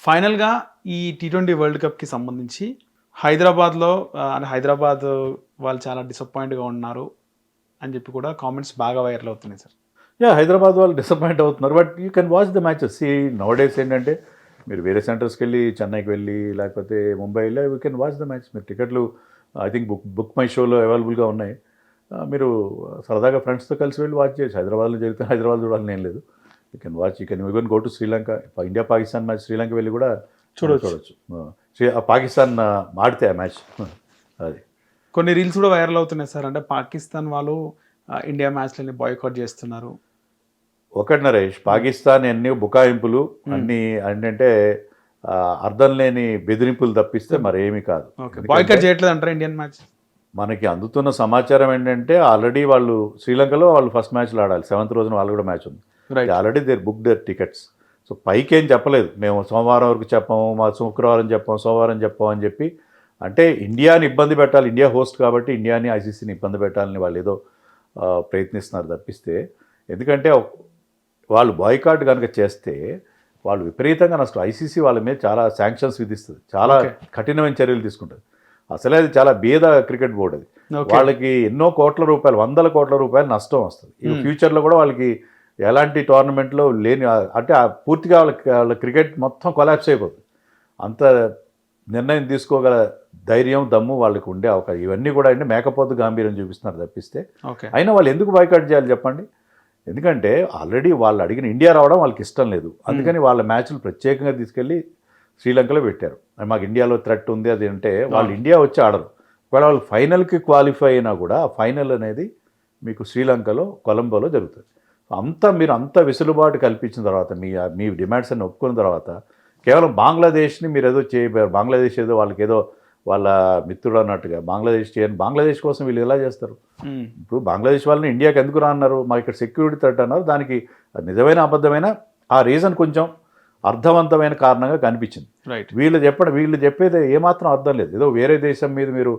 ఫైనల్‌గా ఈ T20 world కప్‌కి సంబంధించి హైదరాబాద్‌లో అంటే హైదరాబాద్ వాళ్ళు చాలా డిసప్పాయింట్‌గా ఉన్నారు అని చెప్పి కూడా కామెంట్స్ బాగా వైరల్ అవుతున్నాయి సార్. హైదరాబాద్ వాళ్ళు డిసప్పాయింట్ అవుతున్నారు. But you can watch the matches. నౌడేస్ ఏంటంటే మీరు వేరే సెంటర్స్కి వెళ్ళి చెన్నైకి వెళ్ళి లేకపోతే ముంబై వెళ్ళి you can watch the match. మీరు టికెట్లు ఐ థింక్ బుక్ మై షోలో అవైలబుల్గా ఉన్నాయి. మీరు సరదాగా ఫ్రెండ్స్తో కలిసి వెళ్ళి వాచ్ చేయొచ్చు. హైదరాబాద్లో జరిగితే హైదరాబాద్ చూడాలని ఏం లేదు. You can watch. You can even go to Sri Lanka. India Pakistan match Sri Lanka వెళ్ళి కూడా చూడొచ్చు. పాకిస్తాన్ ఆడితే ఆ మ్యాచ్ అది. కొన్ని రీల్స్ కూడా వైరల్ అవుతున్నాయి సార్. అంటే పాకిస్తాన్ వాళ్ళు ఇండియా మ్యాచ్లని బాయ్కాట్ చేస్తున్నారు. ఒకటి నరేష్, పాకిస్తాన్ ఎన్ని బుకాయింపులు అన్ని అంటే అర్థం లేని బెదిరింపులు తప్పిస్తే మరేమీ కాదు. బాయ్కాట్ చేయట్లేదు అంటారా ఇండియన్ మ్యాచ్? మనకి అందుతున్న సమాచారం ఏంటంటే ఆల్రెడీ వాళ్ళు శ్రీలంకలో వాళ్ళు ఫస్ట్ మ్యాచ్లు ఆడాలి. 7th రోజున వాళ్ళు కూడా మ్యాచ్ ఉంది. Already there book their tickets. So పైకి ఏం చెప్పలేదు, మేము సోమవారం వరకు చెప్పాము, మా శుక్రవారం చెప్పాము, సోమవారం చెప్పాము అని చెప్పి. అంటే ఇండియాని ఇబ్బంది పెట్టాలి, ఇండియా హోస్ట్ కాబట్టి ఇండియాని ఐసీసీని ఇబ్బంది పెట్టాలని వాళ్ళు ఏదో ప్రయత్నిస్తున్నారు తప్పిస్తే. ఎందుకంటే వాళ్ళు బాయ్కాట్ కనుక చేస్తే వాళ్ళు విపరీతంగా నష్టం. ఐసీసీ వాళ్ళ మీద చాలా శాంక్షన్స్ విధిస్తుంది, చాలా కఠినమైన చర్యలు తీసుకుంటుంది. అసలే అది చాలా బీద క్రికెట్ బోర్డు అది. వాళ్ళకి ఎన్నో కోట్ల రూపాయలు, 100 కోట్ల రూపాయలు నష్టం వస్తుంది. ఈ ఫ్యూచర్లో కూడా వాళ్ళకి ఎలాంటి టోర్నమెంట్లో లేని అంటే పూర్తిగా వాళ్ళ క్రికెట్ మొత్తం కొలాప్స్ అయిపోతుంది. అంత నిర్ణయం తీసుకోగల ధైర్యం, దమ్ము వాళ్ళకి ఉండే అవకాశం. ఇవన్నీ కూడా అంటే మేకపోతు గాంభీర్యం చూపిస్తున్నారు తప్పిస్తే. అయినా వాళ్ళు ఎందుకు బాయ్కాట్ చేయాలి చెప్పండి? ఎందుకంటే ఆల్రెడీ వాళ్ళు అడిగిన ఇండియా రావడం వాళ్ళకి ఇష్టం లేదు. అందుకని వాళ్ళ మ్యాచ్లు ప్రత్యేకంగా తీసుకెళ్ళి శ్రీలంకలో పెట్టారు. మాకు ఇండియాలో థ్రెట్ ఉంది అది అంటే వాళ్ళు ఇండియా వచ్చి ఆడరు. ఒకవేళ వాళ్ళు ఫైనల్కి క్వాలిఫై అయినా కూడా ఫైనల్ అనేది మీకు శ్రీలంకలో, కొలంబోలో జరుగుతుంది. మీరు అంత వెసులుబాటు కల్పించిన తర్వాత మీ డిమాండ్స్ అన్ని ఒప్పుకున్న తర్వాత కేవలం బంగ్లాదేశ్ని మీరు ఏదో చేయబోయారు. బంగ్లాదేశ్ ఏదో వాళ్ళకి ఏదో వాళ్ళ మిత్రుడు అన్నట్టుగా బంగ్లాదేశ్ చేయని, బంగ్లాదేశ్ కోసం వీళ్ళు ఎలా చేస్తారు? ఇప్పుడు బంగ్లాదేశ్ వాళ్ళని ఇండియాకి ఎందుకు రా అన్నారు? మాకు ఇక్కడ సెక్యూరిటీ థ్రెట్ అన్నారు. దానికి నిజమైన అబద్ధమైన ఆ రీజన్ కొంచెం అర్థవంతమైన కారణంగా కనిపించింది. వీళ్ళు చెప్పేది ఏమాత్రం అర్థం లేదు. ఏదో వేరే దేశం మీద మీరు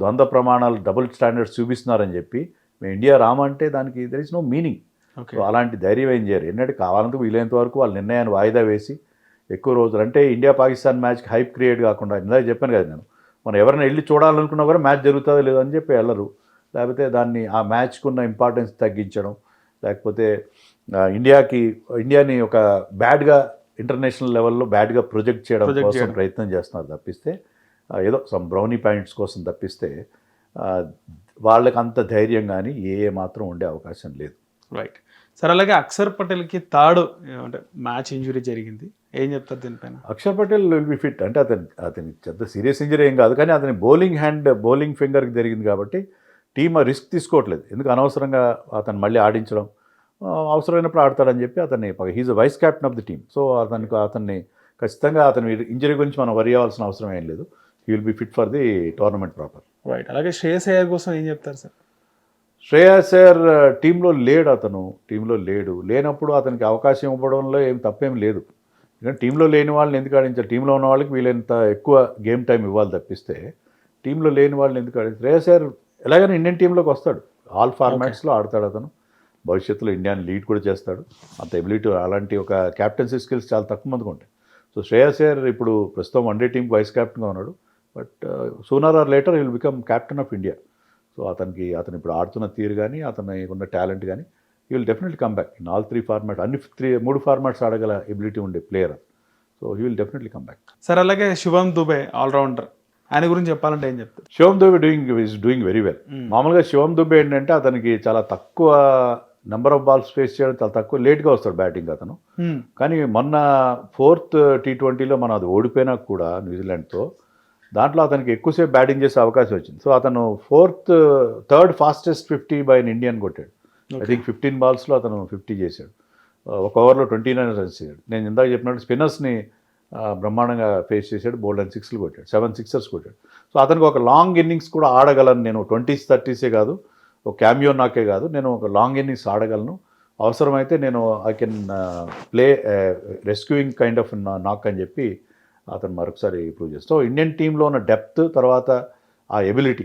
ద్వంద్వ ప్రమాణాలు, డబుల్ స్టాండర్డ్స్ చూపిస్తున్నారని చెప్పి మేము ఇండియా రామంటే దానికి దెర్ ఇస్ నో మీనింగ్. అలాంటి ధైర్యం ఏం చేయరు. ఎన్నటి కావాలంటే వీలైనంత వరకు వాళ్ళ నిర్ణయాన్ని వాయిదా వేసి ఎక్కువ రోజులు అంటే ఇండియా పాకిస్తాన్ మ్యాచ్కి హైప్ క్రియేట్ కాకుండా, ఇందాక చెప్పాను కదా నేను, మనం ఎవరైనా వెళ్ళి చూడాలనుకున్నా కూడా మ్యాచ్ జరుగుతుందో లేదో అని చెప్పి వెళ్ళరు. లేకపోతే దాన్ని ఆ మ్యాచ్కి ఉన్న ఇంపార్టెన్స్ తగ్గించడం, లేకపోతే ఇండియాని ఒక బ్యాడ్గా ఇంటర్నేషనల్ లెవెల్లో బ్యాడ్గా ప్రొజెక్ట్ చేయడం కోసం ప్రయత్నం చేస్తున్నారు తప్పిస్తే, ఏదో సమ్ బ్రౌనీ పాయింట్స్ కోసం తప్పిస్తే వాళ్ళకి అంత ధైర్యం కానీ ఏ మాత్రం ఉండే అవకాశం లేదు. Right sir. అలాగే అక్షర్ పటేల్కి థర్డ్ అంటే మ్యాచ్ ఇంజురీ జరిగింది, ఏం చెప్తారు దీనిపైన? Akshar Patel will be fit. అంటే అతని పెద్ద సీరియస్ ఇంజరీ ఏం కాదు, కానీ అతని బౌలింగ్ ఫింగర్కి జరిగింది కాబట్టి టీమ్ రిస్క్ తీసుకోవట్లేదు. ఎందుకు అనవసరంగా అతను మళ్ళీ ఆడించడం, అవసరమైనప్పుడు ఆడతాడని చెప్పి అతన్ని he's vice captain of the team. So అతన్ని ఖచ్చితంగా అతని ఇంజరీ గురించి మనం వరి అవ్వాల్సిన అవసరం ఏం లేదు. He will be fit for the tournament proper. Right. అలాగే శ్రేయస్ అయ్యర్ కోసం ఏం చెప్తారు సార్? శ్రేయస్ అయ్యర్ టీంలో లేడు. లేనప్పుడు అతనికి అవకాశం ఇవ్వడంలో ఏం తప్పేం లేదు. ఎందుకంటే టీంలో లేని వాళ్ళని ఎందుకు ఆడించాలి? టీంలో ఉన్న వాళ్ళకి వీళ్ళంత ఎక్కువ గేమ్ టైం ఇవ్వాలి తప్పిస్తే టీంలో లేని వాళ్ళని ఎందుకు ఆడించాలి? శ్రేయస్ అయ్యర్ ఎలాగైనా ఇండియన్ టీంలోకి వస్తాడు, ఆల్ ఫార్మాట్స్లో ఆడతాడు. అతను భవిష్యత్తులో ఇండియాని లీడ్ కూడా చేస్తాడు. అంత ఎబిలిటీ, అలాంటి ఒక క్యాప్టెన్సీ స్కిల్స్ చాలా తక్కువ మందికి ఉంటాయి. సో శ్రేయస్ అయ్యర్ ఇప్పుడు ప్రస్తుతం వన్డే టీంకి వైస్ కెప్టెన్గా ఉన్నాడు. But sooner or later he will become captain of India. So అతను ఇప్పుడు ఆడుతున్న తీరు కానీ, అతని ఉన్న టాలెంట్ కానీ, he will definitely come back in all 3 formats. అన్ని 3 ఫార్మాట్స్ ఆడగల ఎబిలిటీ ఉండే player. So he will definitely come back. Sir అలాగే శుభమ్ దుబే ఆల్రౌండర్, ఆయన గురించి చెప్పాలంటే ఏం చెప్తారు? Shivam Dube doing very well. మామూలుగా శివమ్ దుబే ఏంటంటే అతనికి చాలా తక్కువ నెంబర్ ఆఫ్ బాల్స్ ఫేస్ చేయడం, చాలా తక్కువ లేట్గా వస్తాడు బ్యాటింగ్ అతను. కానీ మొన్న 4th T20లో మనం అది ఓడిపోయినా కూడా న్యూజిలాండ్తో, దాంట్లో అతనికి ఎక్కువసేపు బ్యాటింగ్ చేసే అవకాశం వచ్చింది. సో అతను థర్డ్ ఫాస్టెస్ట్ 50 బై ఇండియన్ కొట్టాడు. ఐ థింక్ 15 బాల్స్లో అతను 50 చేశాడు. ఒక ఓవర్లో 29 రన్స్ చేశాడు. నేను ఇందాక చెప్పినట్టు స్పిన్నర్స్ని బ్రహ్మాండంగా ఫేస్ చేశాడు. బోల్డ్ అండ్ 6లు కొట్టాడు, 7 సిక్సర్స్ కొట్టాడు. సో అతనికి ఒక లాంగ్ ఇన్నింగ్స్ కూడా ఆడగలను నేను. 20s 30sే కాదు, ఒక క్యామియో నాకే కాదు, నేను ఒక లాంగ్ ఇన్నింగ్స్ ఆడగలను. అవసరమైతే నేను I can play rescuing kind of నాక్ అని చెప్పి అతను మరొకసారి ప్రూవ్ చేస్తాం. సో ఇండియన్ టీంలో ఉన్న డెప్త్, తర్వాత ఆ ఎబిలిటీ,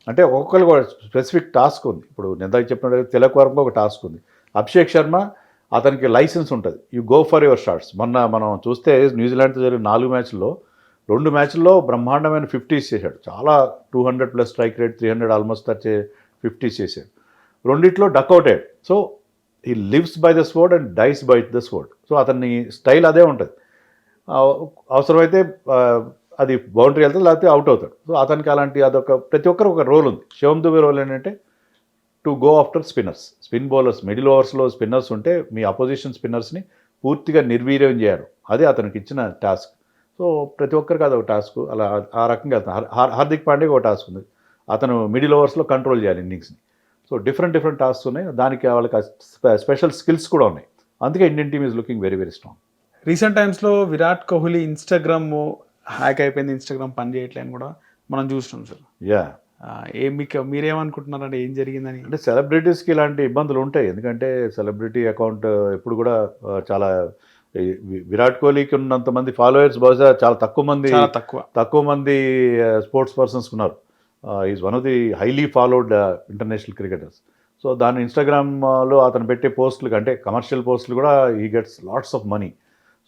అంటే ఒక్కొక్కరికి ఒక స్పెసిఫిక్ టాస్క్ ఉంది. ఇప్పుడు నేను చెప్పినట్టు తిలక్ వర్మ ఒక టాస్క్ ఉంది, అభిషేక్ శర్మ అతనికి లైసెన్స్ ఉంటుంది, you go for your shots. మొన్న మనం చూస్తే న్యూజిలాండ్తో జరిగిన 4 మ్యాచ్ల్లో 2 మ్యాచ్ల్లో బ్రహ్మాండమైన 50s చేశాడు, చాలా 200+ strike rate, 300 almost touch 50s చేశాడు. రెండిట్లో డక్అవుట్ అయ్యాడు. సో ఈ lives by the sword and dies by the sword. So అతని స్టైల్ అదే ఉంటుంది. అవసరమైతే అది బౌండరీ వెళ్తుంది, లేకపోతే అవుట్ అవుతాడు. సో అతనికి అలాంటి అదొక ప్రతి ఒక్కరు ఒక రోల్ ఉంది. శివం దుబే రోల్ ఏంటంటే to go after spinners, spin bowlers, middle ఓవర్స్లో స్పిన్నర్స్ ఉంటే మీ అపోజిషన్ స్పిన్నర్స్ని పూర్తిగా నిర్వీర్యం చేయడం, అదే అతనికి ఇచ్చిన టాస్క్. సో ప్రతి ఒక్కరికి అదొక టాస్క్. అలా ఆ రకంగా వెళ్తాను. హార్దిక్ పాండ్యాకి ఒక టాస్క్ ఉంది, అతను మిడిల్ ఓవర్స్లో కంట్రోల్ చేయాలి ఇన్నింగ్స్ని. సో డిఫరెంట్ టాస్క్స్ ఉన్నాయి, దానికి వాళ్ళకి స్పెషల్ స్కిల్స్ కూడా ఉన్నాయి. అందుకే Indian team is looking very very strong. Recent టైమ్స్లో విరాట్ కోహ్లీ ఇన్స్టాగ్రామ్ హ్యాక్ అయిపోయింది, ఇన్స్టాగ్రామ్ పని చేయట్లేని కూడా మనం చూస్తున్నాం సార్. యా, మీకు మీరేమనుకుంటున్నారంటే ఏం జరిగిందని? అంటే సెలబ్రిటీస్కి ఇలాంటి ఇబ్బందులు ఉంటాయి. ఎందుకంటే సెలబ్రిటీ అకౌంట్ ఎప్పుడు కూడా చాలా విరాట్ కోహ్లీకి ఉన్నంత మంది ఫాలోయర్స్ బహుశా చాలా తక్కువ మంది స్పోర్ట్స్ పర్సన్స్ ఉన్నారు. Is one of the highly followed international cricketers. So దాని ఇన్స్టాగ్రామ్లో అతను పెట్టే పోస్టులు అంటే కమర్షియల్ పోస్టులు కూడా he gets lots of money.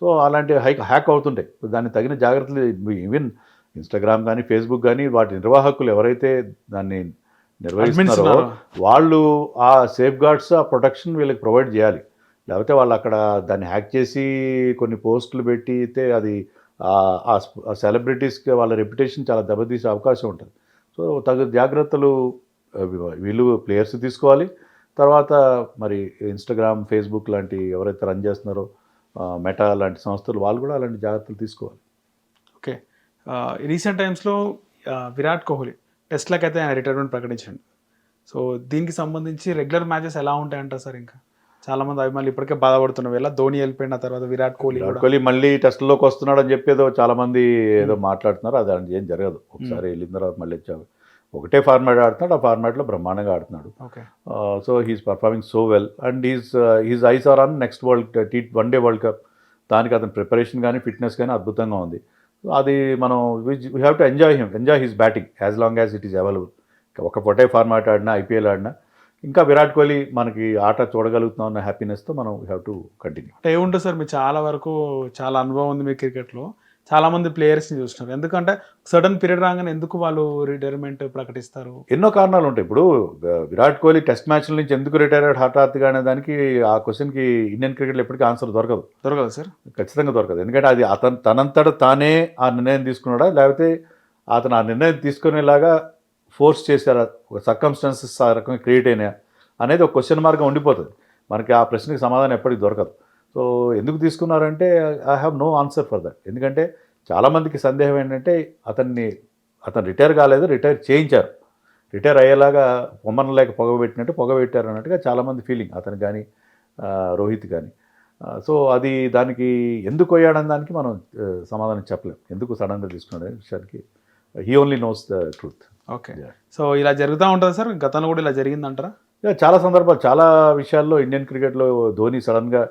So అలాంటి హ్యాక్ అవుతుంటాయి. దానికి తగిన జాగ్రత్తలు ఈవెన్ ఇన్స్టాగ్రామ్ కానీ ఫేస్బుక్ కానీ వాటి నిర్వాహకులు ఎవరైతే దాన్ని నిర్వహిస్తున్నారో వాళ్ళు ఆ సేఫ్ గార్డ్స్, ఆ ప్రొటెక్షన్ వీళ్ళకి ప్రొవైడ్ చేయాలి. లేకపోతే వాళ్ళు అక్కడ దాన్ని హ్యాక్ చేసి కొన్ని పోస్టులు పెట్టితే అది ఆ సెలబ్రిటీస్కి వాళ్ళ రెప్యుటేషన్ చాలా దెబ్బతీసే అవకాశం ఉంటుంది. సో తగు జాగ్రత్తలు వీళ్ళు ప్లేయర్స్ తీసుకోవాలి. తర్వాత మరి ఇన్స్టాగ్రామ్, ఫేస్బుక్ లాంటి ఎవరైతే రన్ చేస్తున్నారో, మెటా లాంటి సంస్థలు, వాళ్ళు కూడా అలాంటి జాగ్రత్తలు తీసుకోవాలి. ఓకే, రీసెంట్ టైమ్స్లో విరాట్ కోహ్లీ టెస్ట్లకు అయితే ఆయన రిటైర్మెంట్ ప్రకటించండి. సో దీనికి సంబంధించి రెగ్యులర్ మ్యాచెస్ ఎలా ఉంటాయంటారు సార్? ఇంకా చాలామంది అభిమానులు ఇప్పటికే బాధపడుతున్న వేళ ధోని వెళ్ళిపోయిన తర్వాత విరాట్ కోహ్లీ మళ్ళీ టెస్ట్లోకి వస్తున్నాడు అని చెప్పి చాలామంది ఏదో మాట్లాడుతున్నారు. అది ఏం జరగదు. ఒకసారి వెళ్ళిన తర్వాత మళ్ళీ వచ్చావు, ఒకటే ఫార్మాట్ ఆడుతున్నాడు, ఆ ఫార్మాట్లో బ్రహ్మాండంగా ఆడుతున్నాడు. So he's performing so well and he's eyes are on next one day world cup. దానికి అతని ప్రిపరేషన్ కానీ ఫిట్నెస్ కానీ అద్భుతంగా ఉంది. అది మనం we have to enjoy his batting as long as it is available. ఒకటే ఫార్మాట్ ఆడినా, ఐపీఎల్ ఆడినా ఇంకా విరాట్ కోహ్లీ మనకి ఆట చూడగలుగుతున్నాం అన్న హ్యాపీనెస్తో మనం వీ హ్యావ్ టు కంటిన్యూ. అంటే ఏముంటుంది సార్, మీరు చాలా వరకు చాలా అనుభవం ఉంది మీ క్రికెట్లో, చాలామంది ప్లేయర్స్ని చూస్తున్నారు. ఎందుకంటే సడన్ పీరియడ్ రాగానే ఎందుకు వాళ్ళు రిటైర్మెంట్ ప్రకటిస్తారు? ఎన్నో కారణాలు ఉంటాయి. ఇప్పుడు విరాట్ కోహ్లీ టెస్ట్ మ్యాచ్ల నుంచి ఎందుకు రిటైర్ అయ్యాడు హఠాత్తుగా అనే దానికి, ఆ క్వశ్చన్కి ఇండియన్ క్రికెట్లో ఎప్పటికీ ఆన్సర్ దొరకదు సార్, ఖచ్చితంగా దొరకదు. ఎందుకంటే అది తనంతట తానే ఆ నిర్ణయం తీసుకున్నాడా, లేకపోతే అతను ఆ నిర్ణయం తీసుకునేలాగా ఫోర్స్ చేశారా, ఒక సర్కమ్స్టాన్సెస్ ఆ రకంగా క్రియేట్ అయినాయా అనేది ఒక క్వశ్చన్ మార్క్గా ఉండిపోతుంది. మనకి ఆ ప్రశ్నకి సమాధానం ఎప్పటికీ దొరకదు. సో ఎందుకు తీసుకున్నారంటే I have no answer for that. ఎందుకంటే చాలామందికి సందేహం ఏంటంటే అతను రిటైర్ కాలేదు, రిటైర్ చేయించారు, రిటైర్ అయ్యేలాగా పొమ్మనలేక పొగబెట్టినట్టు పొగబెట్టారు అన్నట్టుగా చాలామంది ఫీలింగ్, అతను కానీ రోహిత్ కానీ. సో అది దానికి ఎందుకు అయ్యాడని దానికి మనం సమాధానం చెప్పలేం. ఎందుకు సడన్గా తీసుకున్నాడు అనే విషయానికి he only knows the truth. Okay, so ఇలా జరుగుతూ ఉంటుంది సార్, గతంలో కూడా ఇలా జరిగిందంటారా? చాలా సందర్భాలు, చాలా విషయాల్లో ఇండియన్ క్రికెట్లో ధోని సడన్గా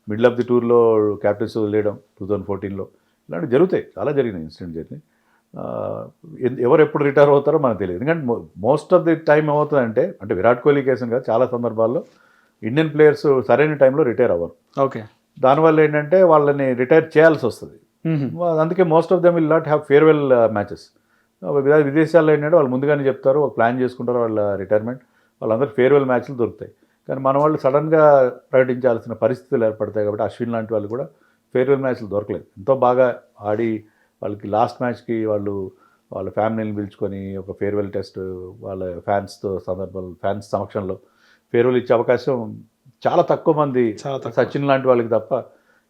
మిడిల్ ఆఫ్ ది టూర్లో క్యాప్టెన్సీ వదిలేయడం 2014లో ఇలాంటివి జరుగుతాయి, చాలా జరిగినాయి, ఇన్సిడెంట్ జరిగినాయి. ఎవరు ఎప్పుడు రిటైర్ అవుతారో మనకు తెలియదు. ఎందుకంటే మోస్ట్ ఆఫ్ ది టైం ఏమవుతుందంటే, అంటే విరాట్ కోహ్లీ కేసు కదా, చాలా సందర్భాల్లో ఇండియన్ ప్లేయర్స్ సరైన టైంలో రిటైర్ అవ్వరు. ఓకే, దానివల్ల ఏంటంటే వాళ్ళని రిటైర్ చేయాల్సి వస్తుంది. అందుకే most of them will not have farewell matches. విదేశాల్లో ఏంటంటే వాళ్ళు ముందుగానే చెప్తారు, ఒక ప్లాన్ చేసుకుంటారు వాళ్ళ రిటైర్మెంట్, వాళ్ళందరూ ఫేర్వెల్ మ్యాచ్లు దొరుకుతాయి. కానీ మన వాళ్ళు సడన్గా ప్రకటించాల్సిన పరిస్థితులు ఏర్పడతాయి. కాబట్టి అశ్విన్ లాంటి వాళ్ళు కూడా ఫేర్వెల్ మ్యాచ్లు దొరకలేదు. ఎంతో బాగా ఆడి వాళ్ళకి లాస్ట్ మ్యాచ్కి వాళ్ళ ఫ్యామిలీని పిలుచుకొని ఒక ఫేర్వెల్ టెస్ట్ వాళ్ళ ఫ్యాన్స్ సమక్షంలో ఫేర్వెల్ ఇచ్చే అవకాశం చాలా తక్కువ మంది, సచిన్ లాంటి వాళ్ళకి తప్ప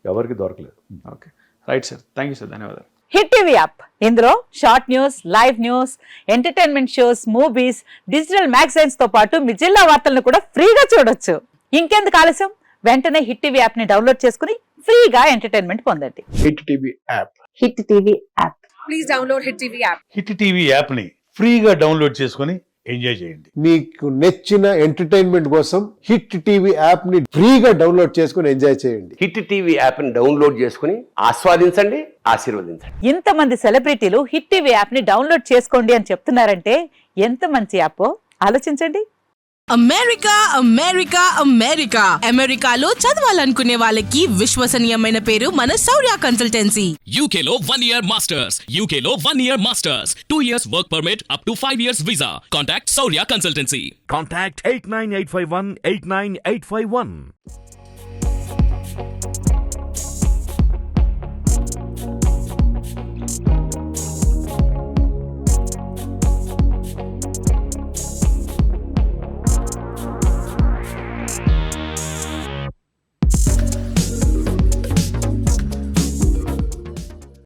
ఎవరికి దొరకలేదు. Okay, right sir, thank you sir, ధన్యవాదాలు. హిట్ టీవీ యాప్, ఇందులో short news, live news, entertainment shows, movies, digital magazines తో పాటు మీ జిల్లా వార్తలను కూడా ఫ్రీగా చూడొచ్చు. ఇంకెందుకు ఆలస్యం, వెంటనే హిట్ టీవీ యాప్ ని డౌన్లోడ్ చేసుకుని ఫ్రీగా ఎంటర్టైన్మెంట్ పొందండి. Hit TV app, hit TV app, please download hit TV app. Hit TV యాప్ని ఫ్రీగా డౌన్లోడ్ చేసుకొని ఎంజాయ్ చేయండి. మీకు నచ్చిన ఎంటర్టైన్మెంట్ కోసం హిట్ టీవీ యాప్ ని ఫ్రీగా డౌన్లోడ్ చేసుకుని ఎంజాయ్ చేయండి. హిట్ టీవీ యాప్ ని డౌన్లోడ్ చేసుకుని ఆస్వాదించండి, ఆశీర్వదించండి. ఇంతమంది సెలబ్రిటీలు హిట్ టీవీ యాప్ ని డౌన్లోడ్ చేసుకోండి అని చెప్తున్నారంటే ఎంత మంచి యాప్ ఆలోచించండి. అమెరికా అమెరికా అమెరికా అమెరికాలో చదవాలనుకునే వాళ్ళకి విశ్వసనీయమైన పేరు మన శౌర్య consultancy. UK Law 1 Year Masters. UK Law 1 Year Masters. 2 years work permit up to 5 years visa. Contact Saurya Consultancy. Contact 89851 89851.